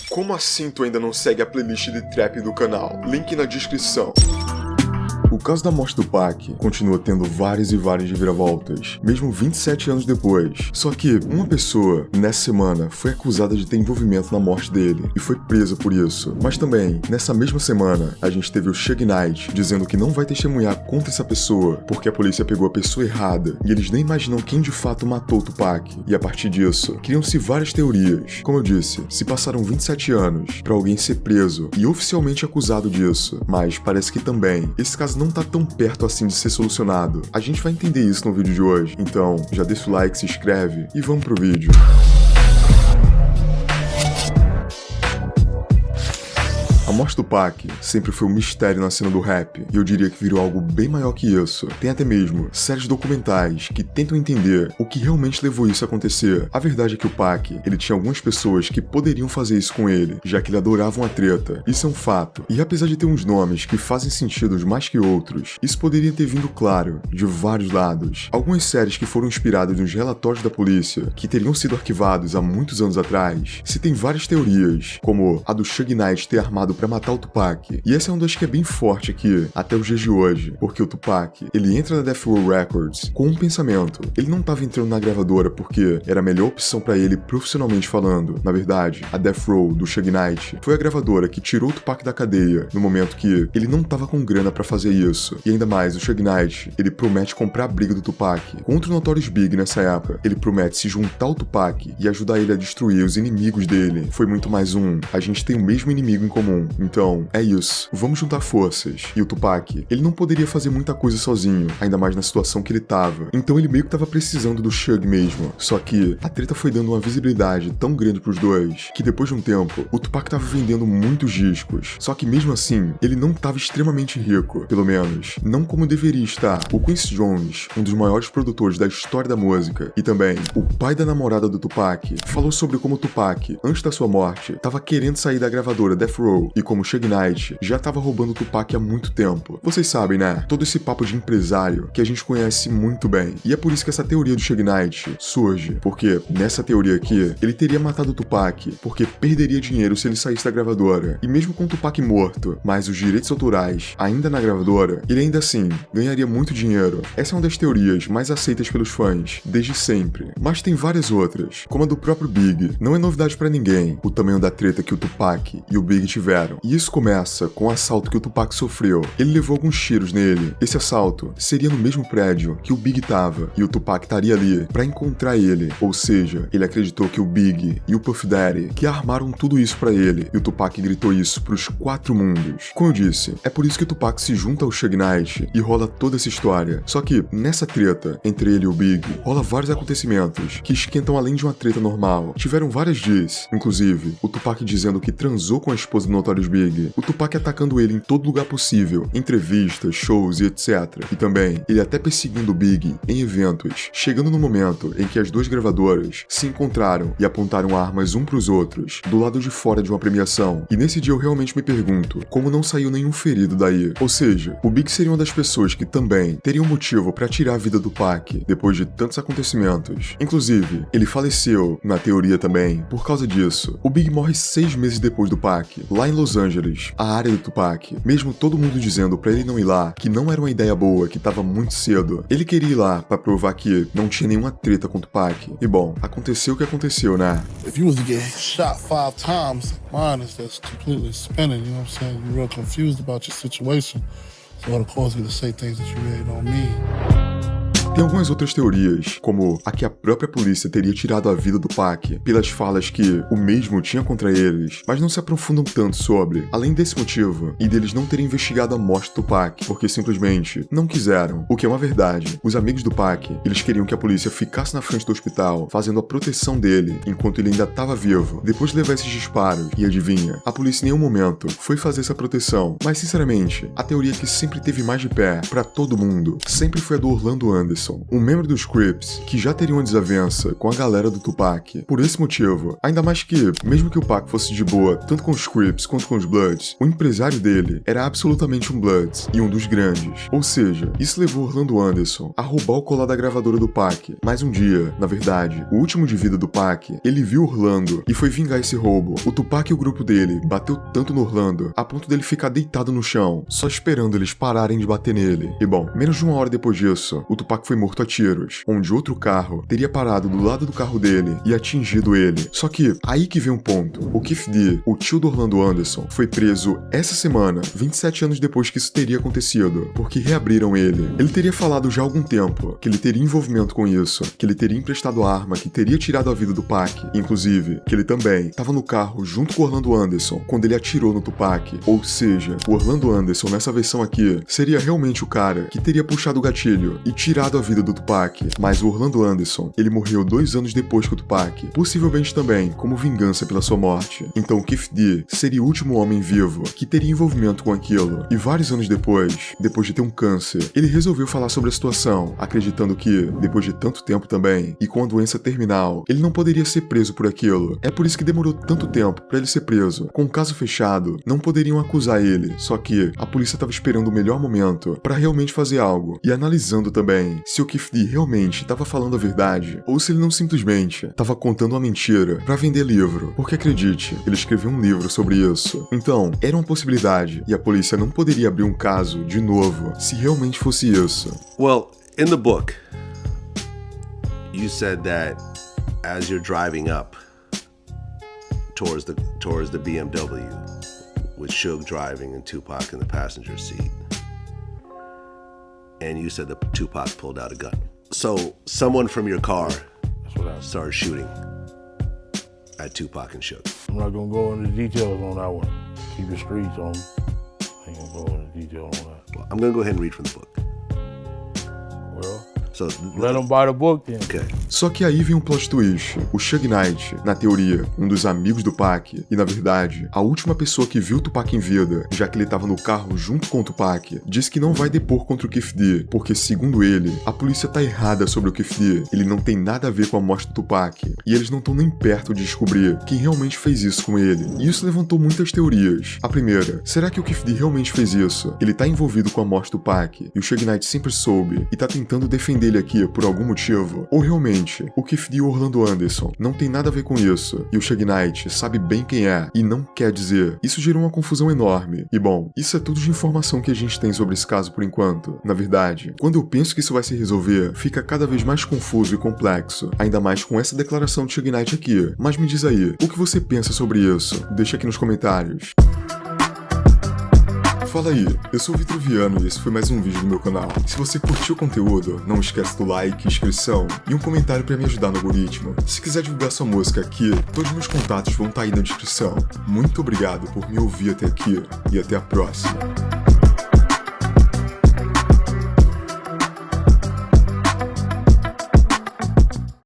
Como assim tu ainda não segue a playlist de trap do canal? Link na descrição. O caso da morte do Pac continua tendo várias e várias reviravoltas, mesmo 27 anos depois. Só que uma pessoa, nessa semana, foi acusada de ter envolvimento na morte dele e foi presa por isso. Mas também, nessa mesma semana, a gente teve o Suge Knight dizendo que não vai testemunhar contra essa pessoa porque a polícia pegou a pessoa errada e eles nem imaginam quem de fato matou o Tupac. E a partir disso, criam-se várias teorias. Como eu disse, se passaram 27 anos pra alguém ser preso e oficialmente acusado disso, mas parece que também esse caso não tá tão perto assim de ser solucionado. A gente vai entender isso no vídeo de hoje, então já deixa o like, se inscreve e vamos pro vídeo. A morte do Pac sempre foi um mistério na cena do rap, e eu diria que virou algo bem maior que isso. Tem até mesmo séries documentais que tentam entender o que realmente levou isso a acontecer. A verdade é que o Pac, ele tinha algumas pessoas que poderiam fazer isso com ele, já que ele adorava uma treta. Isso é um fato. E apesar de ter uns nomes que fazem sentido mais que outros, isso poderia ter vindo claro de vários lados. Algumas séries que foram inspiradas nos relatórios da polícia, que teriam sido arquivados há muitos anos atrás, se tem várias teorias, como a do Suge Knight ter armado pra matar o Tupac. E essa é uma das que é bem forte aqui, até os dias de hoje, porque o Tupac, ele entra na Death Row Records com um pensamento. Ele não tava entrando na gravadora porque era a melhor opção pra ele profissionalmente falando. Na verdade, a Death Row do Suge Knight foi a gravadora que tirou o Tupac da cadeia no momento que ele não tava com grana pra fazer isso. E ainda mais, o Suge Knight, ele promete comprar a briga do Tupac contra o Notorious Big nessa época. Ele promete se juntar ao Tupac e ajudar ele a destruir os inimigos dele. Foi muito mais a gente tem o mesmo inimigo em comum. Então, é isso. Vamos juntar forças. E o Tupac, ele não poderia fazer muita coisa sozinho, ainda mais na situação que ele tava. Então ele meio que tava precisando do Suge mesmo. Só que a treta foi dando uma visibilidade tão grande pros dois, que depois de um tempo, o Tupac tava vendendo muitos discos. Só que mesmo assim, ele não tava extremamente rico. Pelo menos, não como deveria estar. O Quincy Jones, um dos maiores produtores da história da música, e também o pai da namorada do Tupac, falou sobre como o Tupac, antes da sua morte, tava querendo sair da gravadora Death Row, e como Suge Knight já tava roubando o Tupac há muito tempo. Vocês sabem, né? Todo esse papo de empresário que a gente conhece muito bem. E é por isso que essa teoria do Suge Knight surge, porque nessa teoria aqui, ele teria matado o Tupac porque perderia dinheiro se ele saísse da gravadora. E mesmo com o Tupac morto, mas os direitos autorais ainda na gravadora, ele ainda assim ganharia muito dinheiro. Essa é uma das teorias mais aceitas pelos fãs, desde sempre. Mas tem várias outras, como a do próprio Big. Não é novidade pra ninguém o tamanho da treta que o Tupac e o Big tiveram. E isso começa com o assalto que o Tupac sofreu. Ele levou alguns tiros nele. Esse assalto seria no mesmo prédio que o Big tava, e o Tupac estaria ali pra encontrar ele. Ou seja, ele acreditou que o Big e o Puff Daddy que armaram tudo isso pra ele, e o Tupac gritou isso pros 4 mundos. Como eu disse, é por isso que o Tupac se junta ao Suge Knight e rola toda essa história. Só que, nessa treta entre ele e o Big, rola vários acontecimentos que esquentam além de uma treta normal. Tiveram várias diss, inclusive o Tupac dizendo que transou com a esposa do Notorious Big, o Tupac atacando ele em todo lugar possível, entrevistas, shows e etc. E também, ele até perseguindo o Big em eventos, chegando no momento em que as duas gravadoras se encontraram e apontaram armas um pros outros, do lado de fora de uma premiação. E nesse dia eu realmente me pergunto, como não saiu nenhum ferido daí? Ou seja, o Big seria uma das pessoas que também teriam motivo pra tirar a vida do Pac, depois de tantos acontecimentos. Inclusive, ele faleceu, na teoria também, por causa disso. O Big morre 6 meses depois do Pac, lá em Los Angeles, a área do Tupac. Mesmo todo mundo dizendo pra ele não ir lá, que não era uma ideia boa, que tava muito cedo, ele queria ir lá pra provar que não tinha nenhuma treta com o Tupac. E bom, aconteceu o que aconteceu, né? If you was to get shot 5 times, mine is just completely spinning, you know what I'm saying? You're real confused about your situation, so it'll cause you to say things that you really don't mean. Tem algumas outras teorias, como a que a própria polícia teria tirado a vida do Pac pelas falas que o mesmo tinha contra eles, mas não se aprofundam tanto sobre, além desse motivo, e deles não terem investigado a morte do Pac, porque simplesmente não quiseram, o que é uma verdade. Os amigos do Pac, eles queriam que a polícia ficasse na frente do hospital, fazendo a proteção dele, enquanto ele ainda estava vivo, depois de levar esses disparos, e adivinha, a polícia em nenhum momento foi fazer essa proteção, mas sinceramente, a teoria que sempre teve mais de pé, pra todo mundo, sempre foi a do Orlando Anderson. Anderson, um membro dos Crips, que já teria uma desavença com a galera do Tupac. Por esse motivo, ainda mais que, mesmo que o Pac fosse de boa tanto com os Crips quanto com os Bloods, o empresário dele era absolutamente um Bloods e um dos grandes. Ou seja, isso levou Orlando Anderson a roubar o colar da gravadora do Pac. Mas um dia, na verdade, o último de vida do Pac, ele viu Orlando e foi vingar esse roubo. O Tupac e o grupo dele bateu tanto no Orlando a ponto dele ficar deitado no chão, só esperando eles pararem de bater nele. E bom, menos de uma hora depois disso, o Tupac foi morto a tiros, onde outro carro teria parado do lado do carro dele e atingido ele. Só que, aí que vem um ponto. O Kef D, o tio do Orlando Anderson, foi preso essa semana, 27 anos depois que isso teria acontecido, porque reabriram ele. Ele teria falado já há algum tempo que ele teria envolvimento com isso, que ele teria emprestado a arma que teria tirado a vida do Pac, inclusive, que ele também estava no carro junto com o Orlando Anderson quando ele atirou no Tupac. Ou seja, o Orlando Anderson nessa versão aqui seria realmente o cara que teria puxado o gatilho e tirado a vida do Tupac. Mas o Orlando Anderson, ele morreu 2 anos depois que o Tupac, possivelmente também como vingança pela sua morte. Então o Kef D seria o último homem vivo que teria envolvimento com aquilo. E vários anos depois de ter um câncer, ele resolveu falar sobre a situação, acreditando que, depois de tanto tempo também, e com a doença terminal, ele não poderia ser preso por aquilo. É por isso que demorou tanto tempo pra ele ser preso. Com o caso fechado, não poderiam acusar ele, só que a polícia estava esperando o melhor momento pra realmente fazer algo, e analisando também se o Kef D realmente estava falando a verdade, ou se ele não simplesmente estava contando uma mentira pra vender livro, porque acredite, ele escreveu um livro sobre isso. Então, era uma possibilidade, e a polícia não poderia abrir um caso de novo se realmente fosse isso. Well, in the book, you said that as you're driving up towards the BMW with Suge driving and Tupac in the passenger seat, and you said that Tupac pulled out a gun. So someone from your car started shooting at Tupac and Suge. I'm not gonna go into details on that one. Keep the streets on. I ain't gonna go into detail on that. Well, I'm gonna go ahead and read from the book. Well, So let them buy the book then. Okay. Só que aí vem um plot twist. O Suge Knight, na teoria, um dos amigos do Pac, e na verdade, a última pessoa que viu o Tupac em vida, já que ele estava no carro junto com o Tupac, disse que não vai depor contra o Kef D, porque segundo ele, a polícia tá errada sobre o Kef D. Ele não tem nada a ver com a morte do Tupac, e eles não estão nem perto de descobrir quem realmente fez isso com ele. E isso levantou muitas teorias. A primeira, será que o Kef D realmente fez isso? Ele tá envolvido com a morte do Pac, e o Suge Knight sempre soube, e tá tentando defender ele aqui por algum motivo? Ou realmente, o Kef D e o Orlando Anderson não tem nada a ver com isso, e o Suge Knight sabe bem quem é, e não quer dizer? Isso gerou uma confusão enorme. E bom, isso é tudo de informação que a gente tem sobre esse caso por enquanto. Na verdade, quando eu penso que isso vai se resolver, fica cada vez mais confuso e complexo, ainda mais com essa declaração de Suge Knight aqui. Mas me diz aí, o que você pensa sobre isso? Deixa aqui nos comentários. Fala aí, eu sou o Vitor Viano e esse foi mais um vídeo do meu canal. Se você curtiu o conteúdo, não esquece do like, inscrição e um comentário para me ajudar no algoritmo. Se quiser divulgar sua música aqui, todos os meus contatos vão estar aí na descrição. Muito obrigado por me ouvir até aqui e até a próxima.